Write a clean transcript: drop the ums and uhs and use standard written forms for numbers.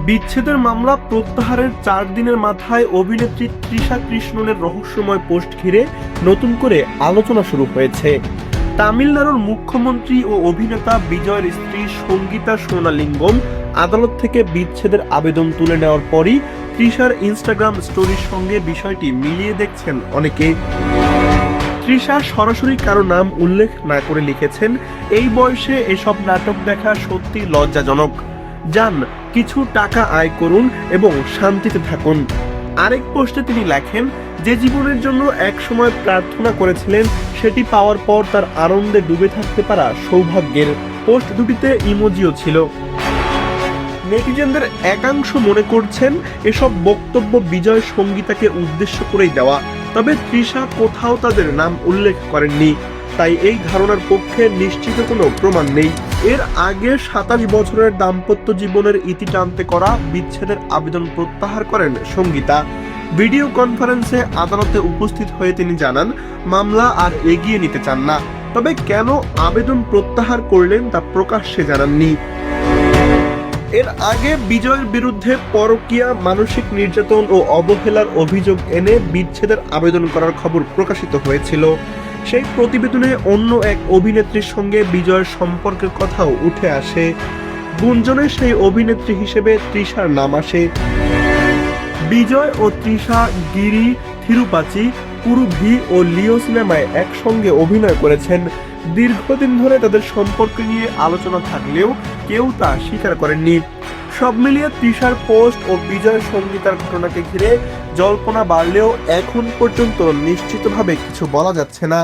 বিচ্ছেদের মামলা প্রত্যাহারের 4 দিনের মাথায় অভিনেত্রী তৃষা কৃষ্ণনের রহস্যময় পোস্ট ঘিরে নতুন করে আলোচনা শুরু হয়েছে। তামিলনাড়ুর মুখ্যমন্ত্রী ও অভিনেতা বিজয়ের স্ত্রী সঙ্গীতা সোনালিঙ্গম আদালত থেকে বিচ্ছেদের আবেদন তুলে নেওয়ার পরই তৃষার ইনস্টাগ্রাম স্টোরির সঙ্গে বিষয়টি মিলিয়ে দেখছেন অনেকে। তৃষা সরাসরি কারো নাম উল্লেখ না করে লিখেছেন, এই বয়সে এসব নাটক দেখা সত্যি লজ্জাজনক। যান, কিছু টাকা আয় করুন এবং শান্তিতে থাকুন। আরেক পোস্টে তিনি লেখেন, যে জীবনের জন্য একসময় প্রার্থনা করেছিলেন সেটি পাওয়ার পর তার আনন্দে ডুবে থাকতে পারা সৌভাগ্যের। পোস্ট দুটিতে ইমোজিও ছিল। নেটিজেনদের একাংশ মনে করছেন এসব বক্তব্য বিজয় সঙ্গীতাকে উদ্দেশ্য করেই দেওয়া, তবে তৃষা কোথাও তাদের নাম উল্লেখ করেননি, তাই এই ধারণার পক্ষে নিশ্চিত কোনো প্রমাণ নেই। এর আগে 27 বছরের দাম্পত্য জীবনের ইতি টানতে করা বিচ্ছেদের আবেদন প্রত্যাহার করেন সঙ্গীতা। ভিডিও কনফারেন্সে আদালতে উপস্থিত হয়ে তিনি জানান, মামলা আর এগিয়ে নিতে চান না, তবে কেন আবেদন প্রত্যাহার করলেন তা প্রকাশ্যে জানাননি। এর আগে বিজয়ের বিরুদ্ধে পরকীয়া, মানসিক নির্যাতন ও অবহেলার অভিযোগ এনে বিচ্ছেদের আবেদন করার খবর প্রকাশিত হয়েছিল। সেই প্রতিবেদনে অন্য এক অভিনেত্রীর সঙ্গে বিজয়ের সম্পর্কের কথাও উঠে আসে। গুঞ্জনে সেই অভিনেত্রী হিসেবে তৃষার নাম আসে। বিজয় ও তৃষা গিরি, থিরুপাচি, পুরুভি ও লিও সিনেমায় একসঙ্গে অভিনয় করেছেন। দীর্ঘদিন ধরে তাদের সম্পর্ক নিয়ে আলোচনা থাকলেও কেউ তা স্বীকার করেননি। সব মিলিয়ে তৃষার পোস্ট ও বিজয় সঙ্গীতার ঘটনাকে ঘিরে জল্পনা বাড়লেও এখন পর্যন্ত নিশ্চিতভাবে কিছু বলা যাচ্ছে না।